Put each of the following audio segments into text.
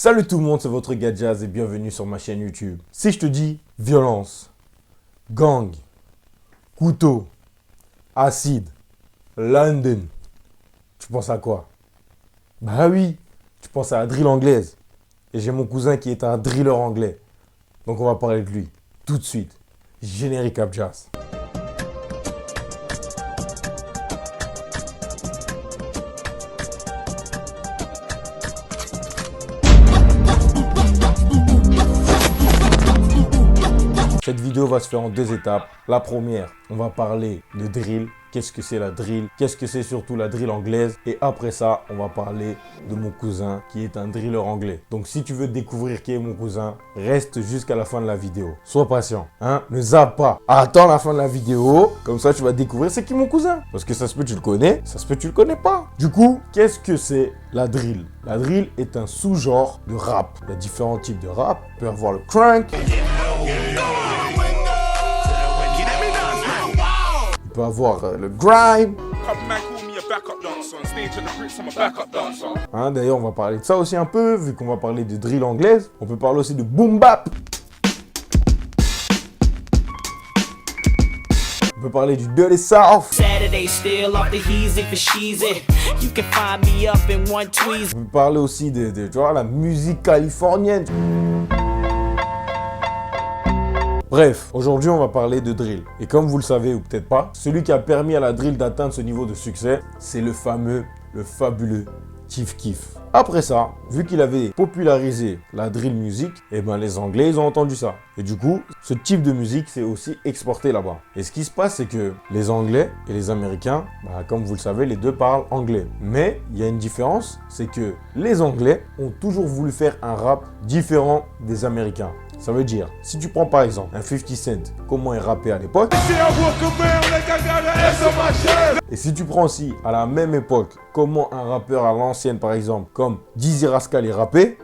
Salut tout le monde, c'est votre gars Jazz et bienvenue sur ma chaîne YouTube. Si je te dis violence, gang, couteau, acide, London, tu penses à quoi? Bah oui, tu penses à la drill anglaise. Et j'ai mon cousin qui est un driller anglais. Donc on va parler de lui tout de suite. Générique à Jazz. Cette vidéo va se faire en deux étapes. La première, on va parler de drill. Qu'est-ce que c'est la drill? Qu'est-ce que c'est surtout la drill anglaise? Et après ça, on va parler de mon cousin qui est un driller anglais. Donc si tu veux découvrir qui est mon cousin, reste jusqu'à la fin de la vidéo. Sois patient, hein? Ne zappe pas. Attends la fin de la vidéo. Comme ça, tu vas découvrir c'est qui mon cousin. Parce que ça se peut tu le connais, ça se peut tu le connais pas. Du coup, qu'est-ce que c'est la drill? La drill est un sous-genre de rap. Il y a différents types de rap. On peut avoir le crank. On peut avoir le grime. Hein, d'ailleurs, on va parler de ça aussi un peu, vu qu'on va parler de drill anglaise. On peut parler aussi de boom bap. On peut parler du dirty south. On peut parler aussi de tu vois, la musique californienne. Bref, aujourd'hui on va parler de drill. Et comme vous le savez ou peut-être pas, celui qui a permis à la drill d'atteindre ce niveau de succès, c'est le fabuleux Chief Keef. Après ça, vu qu'il avait popularisé la drill music, eh ben les Anglais ils ont entendu ça. Et du coup, ce type de musique s'est aussi exporté là-bas. Et ce qui se passe, c'est que les Anglais et les Américains, comme vous le savez, les deux parlent anglais. Mais il y a une différence, c'est que les Anglais ont toujours voulu faire un rap différent des Américains. Ça veut dire, si tu prends par exemple un 50 Cent, comment il rappait à l'époque. Et si tu prends aussi à la même époque, comment un rappeur à l'ancienne par exemple, comme Dizzee Rascal il rappait.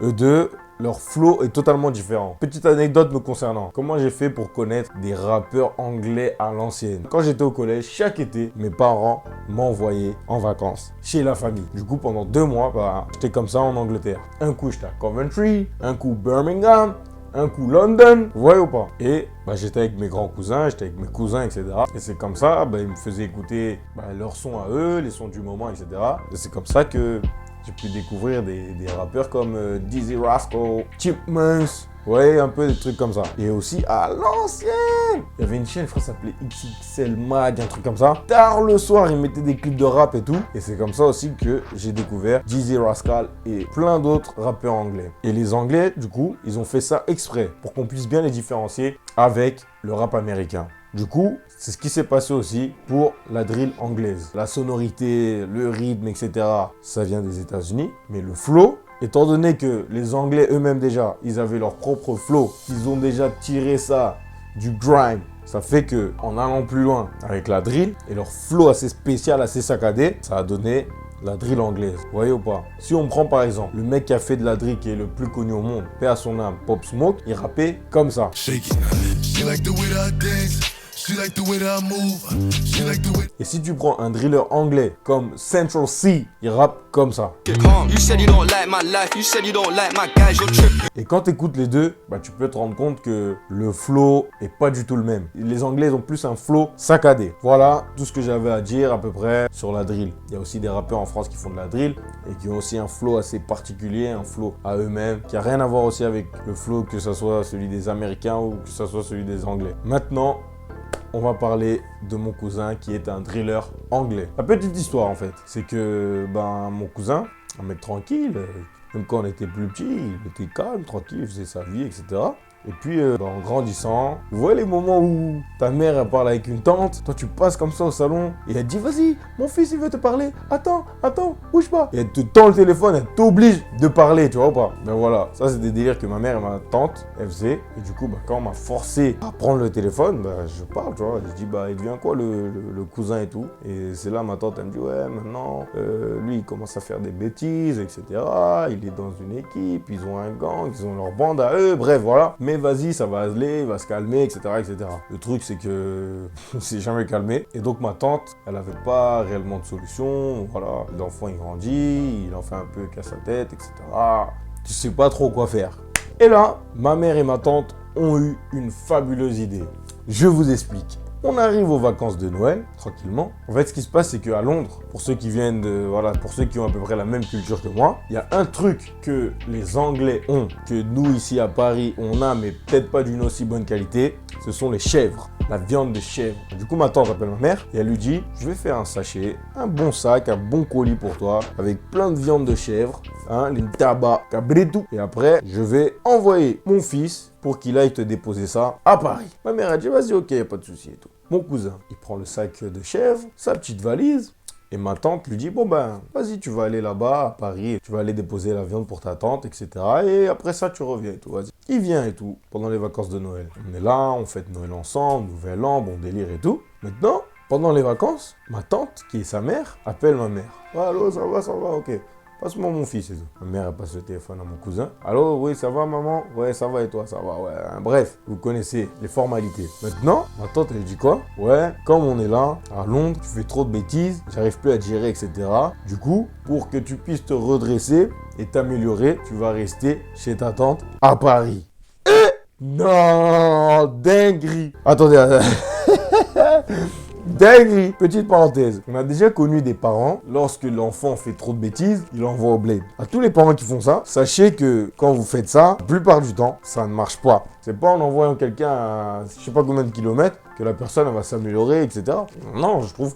Eux deux, leur flow est totalement différent. Petite anecdote me concernant. Comment j'ai fait pour connaître des rappeurs anglais à l'ancienne? Quand j'étais au collège, chaque été, mes parents m'envoyaient en vacances chez la famille. Du coup, pendant 2 mois, j'étais comme ça en Angleterre. Un coup, j'étais à Coventry, un coup Birmingham, un coup London, vous voyez ou pas? Et j'étais avec mes grands cousins, j'étais avec mes cousins, etc. Et c'est comme ça, ils me faisaient écouter leurs sons à eux, les sons du moment, etc. Et c'est comme ça que j'ai pu découvrir des rappeurs comme Dizzee Rascal, Chipmunks, ouais, un peu des trucs comme ça. Et aussi à l'ancienne, il y avait une chaîne, je crois, ça s'appelait XXL Mag, un truc comme ça. Tard le soir, ils mettaient des clips de rap et tout. Et c'est comme ça aussi que j'ai découvert Dizzee Rascal et plein d'autres rappeurs anglais. Et les Anglais, du coup, ils ont fait ça exprès pour qu'on puisse bien les différencier avec le rap américain. Du coup, c'est ce qui s'est passé aussi pour la drill anglaise. La sonorité, le rythme, etc., ça vient des États-Unis. Mais le flow, étant donné que les Anglais eux-mêmes déjà, ils avaient leur propre flow, ils ont déjà tiré ça du grime. Ça fait que en allant plus loin avec la drill et leur flow assez spécial, assez saccadé, ça a donné la drill anglaise. Vous voyez ou pas? Si on prend par exemple le mec qui a fait de la drill qui est le plus connu au monde, paix à son âme, Pop Smoke, il rappait comme ça. Et si tu prends un driller anglais comme Central C, il rappe comme ça. Et quand tu écoutes les deux, tu peux te rendre compte que le flow est pas du tout le même. Les Anglais ont plus un flow saccadé. Voilà tout ce que j'avais à dire à peu près sur la drill. Il y a aussi des rappeurs en France qui font de la drill et qui ont aussi un flow assez particulier, un flow à eux-mêmes, qui a rien à voir aussi avec le flow que ce soit celui des Américains ou que ce soit celui des Anglais. Maintenant, on va parler de mon cousin qui est un driller anglais. La petite histoire en fait, c'est que mon cousin, un mec tranquille, même quand on était plus petit, il était calme, tranquille, il faisait sa vie, etc. Et puis, en grandissant, vous voyez les moments où ta mère elle parle avec une tante, toi tu passes comme ça au salon et elle dit « Vas-y, mon fils il veut te parler, attends, bouge pas ». Et elle te tend le téléphone, elle t'oblige de parler, tu vois ou pas? Ben voilà, ça c'est des délires que ma mère et ma tante, elles faisaient. Et du coup, quand on m'a forcé à prendre le téléphone, je parle, tu vois. Je dis « Il devient quoi le cousin et tout ?» Et c'est là ma tante elle me dit « Ouais, maintenant, lui il commence à faire des bêtises, etc. Il est dans une équipe, ils ont un gang, ils ont leur bande à eux, bref, voilà. » Mais mais vas-y, ça va aller, il va se calmer, etc., etc. Le truc, c'est que c'est jamais calmé. Et donc, ma tante, elle n'avait pas réellement de solution. Voilà, l'enfant, il grandit, il en fait un peu qu'à sa tête, etc. Tu sais pas trop quoi faire. Et là, ma mère et ma tante ont eu une fabuleuse idée. Je vous explique. On arrive aux vacances de Noël, tranquillement. En fait, ce qui se passe, c'est qu'à Londres, pour ceux qui viennent de, voilà, pour ceux qui ont à peu près la même culture que moi, il y a un truc que les Anglais ont, que nous, ici à Paris, on a, mais peut-être pas d'une aussi bonne qualité, ce sont les chèvres, la viande de chèvre. Du coup, ma tante appelle ma mère et elle lui dit, je vais faire un sachet, un bon sac, un bon colis pour toi, avec plein de viande de chèvre, hein, les tabac, cabritou. Et après, je vais envoyer mon fils pour qu'il aille te déposer ça à Paris. Ma mère a dit, vas-y, ok, y a pas de souci et tout. Mon cousin, il prend le sac de chèvre, sa petite valise, et ma tante lui dit, bon ben, vas-y, tu vas aller là-bas à Paris, tu vas aller déposer la viande pour ta tante, etc. Et après ça, tu reviens et tout, vas-y. Il vient et tout, pendant les vacances de Noël. On est là, on fête Noël ensemble, Nouvel An, bon délire et tout. Maintenant, pendant les vacances, ma tante, qui est sa mère, appelle ma mère. Allô, ça va, ok. Passe-moi mon fils et tout. Ma mère, elle passe le téléphone à mon cousin. Allô, oui, ça va, maman? Ouais, ça va et toi, ça va, ouais. Bref, vous connaissez les formalités. Maintenant, ma tante, elle dit quoi? Ouais, comme on est là, à Londres, tu fais trop de bêtises, j'arrive plus à te gérer, etc. Du coup, pour que tu puisses te redresser et t'améliorer, tu vas rester chez ta tante à Paris. Non, dinguerie. Attendez. Dinguerie. Petite parenthèse. On a déjà connu des parents, lorsque l'enfant fait trop de bêtises, il l'envoie au bled. À tous les parents qui font ça, sachez que quand vous faites ça, la plupart du temps, ça ne marche pas. C'est pas en envoyant quelqu'un à je sais pas combien de kilomètres que la personne va s'améliorer, etc. Non, je pense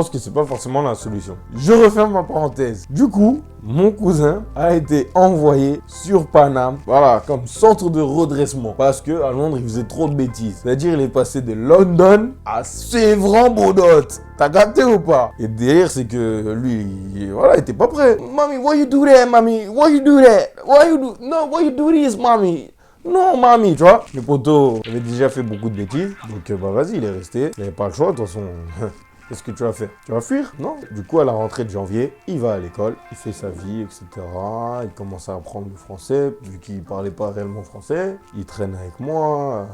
que c'est pas forcément la solution. Je referme ma parenthèse. Du coup, mon cousin a été envoyé sur Paname, voilà, comme centre de redressement. Parce que à Londres, il faisait trop de bêtises. C'est-à-dire, il est passé de London à Sévran-Bodot. T'as capté ou pas? Et derrière, c'est que lui, voilà, il était pas prêt. Mommy, why you do that, mommy? Why you do that? Why you do this, mommy? Non, mamie, tu vois. Le poteau avait déjà fait beaucoup de bêtises. Donc, bah, vas-y, il est resté. Il n'avait pas le choix, de toute façon. Qu'est-ce que tu vas faire? Tu vas fuir? Non. Du coup, à la rentrée de janvier, il va à l'école, il fait sa vie, etc. Il commence à apprendre le français, vu qu'il ne parlait pas réellement français. Il traîne avec moi,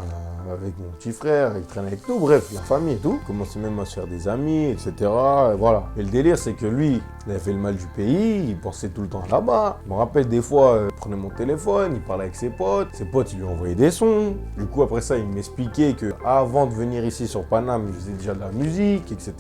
avec mon petit frère, il traîne avec nous, bref, la famille et tout. Il commençait même à se faire des amis, etc. Et voilà. Et le délire, c'est que lui, il avait fait le mal du pays, il pensait tout le temps là-bas. Je me rappelle des fois, il prenait mon téléphone, il parlait avec ses potes, ils lui envoyaient des sons. Du coup, après ça, il m'expliquait qu'avant de venir ici sur Paname, il faisait déjà de la musique, etc.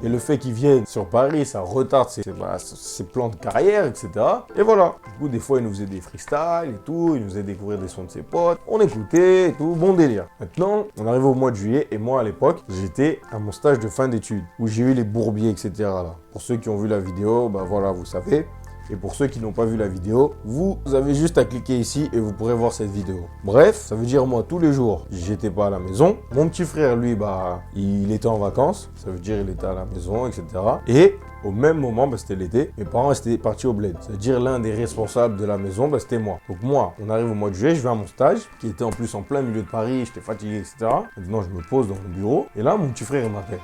Et le fait qu'il vienne sur Paris, ça retarde ses plans de carrière, etc. Et voilà. Du coup, des fois, il nous faisait des freestyles et tout, il nous faisait découvrir des sons de ses potes. On écoutait et tout, bon délire. Maintenant, on arrive au mois de juillet et moi, à l'époque, j'étais à mon stage de fin d'études où j'ai eu les bourbiers, etc. là. Pour ceux qui ont vu la vidéo, bah voilà, vous savez. Et pour ceux qui n'ont pas vu la vidéo, vous avez juste à cliquer ici et vous pourrez voir cette vidéo. Bref, ça veut dire moi, tous les jours, j'étais pas à la maison. Mon petit frère, lui, bah, il était en vacances. Ça veut dire il était à la maison, etc. Et au même moment, bah, c'était l'été, mes parents étaient partis au bled. C'est-à-dire l'un des responsables de la maison, bah, c'était moi. Donc moi, on arrive au mois de juillet, je vais à mon stage, qui était en plus en plein milieu de Paris, j'étais fatigué, etc. Maintenant, je me pose dans mon bureau. Et là, mon petit frère, il m'appelle.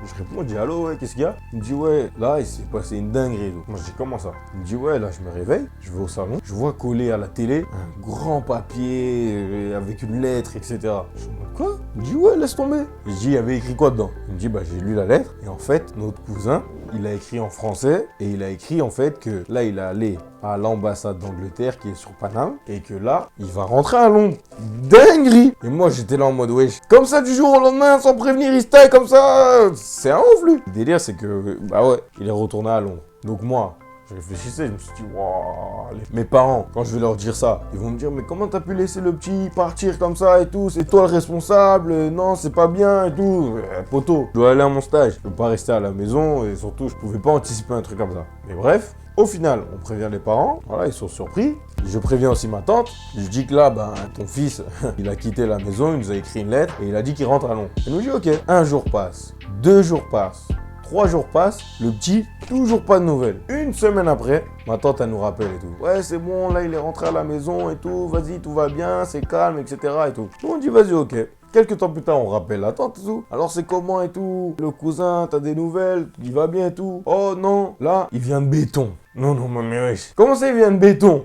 Je réponds, je dis allô, ouais, qu'est-ce qu'il y a? Il me dit ouais, là il s'est passé une dinguerie. Moi je dis comment ça? Il me dit ouais, là je me réveille, je vais au salon, je vois collé à la télé un grand papier avec une lettre, etc. Je dis quoi? Il me dit ouais, laisse tomber. Je dis il y avait écrit quoi dedans? Il me dit bah j'ai lu la lettre et en fait notre cousin, il a écrit en français et il a écrit en fait que là il est allé à l'ambassade d'Angleterre qui est sur Paname et que là il va rentrer à Londres. Dinguerie! Et moi j'étais là en mode wesh, comme ça du jour au lendemain sans prévenir il se taille comme ça, c'est un ouf lui. Le délire c'est que bah ouais, il est retourné à Londres. Donc moi, je réfléchissais, je me suis dit, waouh, mes parents, quand je vais leur dire ça, ils vont me dire, mais comment t'as pu laisser le petit partir comme ça et tout? C'est toi le responsable, non, c'est pas bien et tout. Poto, je dois aller à mon stage, je peux pas rester à la maison et surtout, je pouvais pas anticiper un truc comme ça. Mais bref, au final, on prévient les parents, voilà, ils sont surpris. Je préviens aussi ma tante, je dis que là, ben, ton fils, il a quitté la maison, il nous a écrit une lettre et il a dit qu'il rentre à Londres. Elle nous dit, ok, 1 jour passe, 2 jours passent. 3 jours passent, le petit, toujours pas de nouvelles. 1 semaine après, ma tante, elle nous rappelle et tout. Ouais, c'est bon, là, il est rentré à la maison et tout, vas-y, tout va bien, c'est calme, etc. et tout. Nous, on dit, vas-y, ok. Quelques temps plus tard, on rappelle la tante et tout. Alors c'est comment et tout? Le cousin, t'as des nouvelles? Il va bien et tout? Oh non, là, il vient de béton. Non, mais wesh. Comment ça, il vient de béton?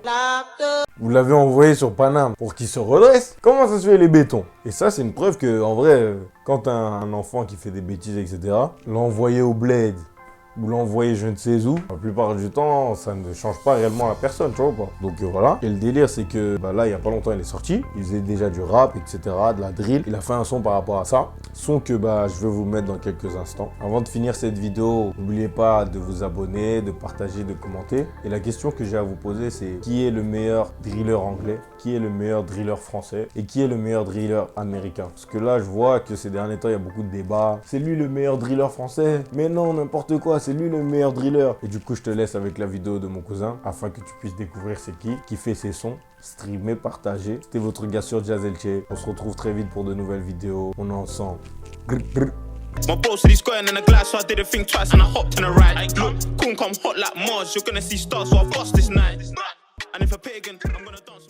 Vous l'avez envoyé sur Paname pour qu'il se redresse? Comment ça se fait les bétons? Et ça, c'est une preuve que, en vrai, quand t'as un enfant qui fait des bêtises, etc., l'envoyer au bled ou l'envoyer je ne sais où, la plupart du temps, ça ne change pas réellement la personne, tu vois ou pas? Donc voilà. Et le délire, c'est que là, il y a pas longtemps, il est sorti. Il faisait déjà du rap, etc., de la drill. Il a fait un son par rapport à ça. Son que je vais vous mettre dans quelques instants. Avant de finir cette vidéo, n'oubliez pas de vous abonner, de partager, de commenter. Et la question que j'ai à vous poser, c'est qui est le meilleur driller anglais? Qui est le meilleur driller français? Et qui est le meilleur driller américain? Parce que là, je vois que ces derniers temps, il y a beaucoup de débats. C'est lui le meilleur driller français? Mais non, n'importe quoi. C'est lui le meilleur driller. Et du coup, je te laisse avec la vidéo de mon cousin afin que tu puisses découvrir c'est qui fait ses sons, streamer, partager. C'était votre gars sur Jahzelche. On se retrouve très vite pour de nouvelles vidéos. On est ensemble. My bro said he's going in a glass, so I didn't think twice and I hopped in a ride. Look, cool come hot like Mars, you're gonna see stars, so I bust this night. And if a pagan, I'm gonna dance.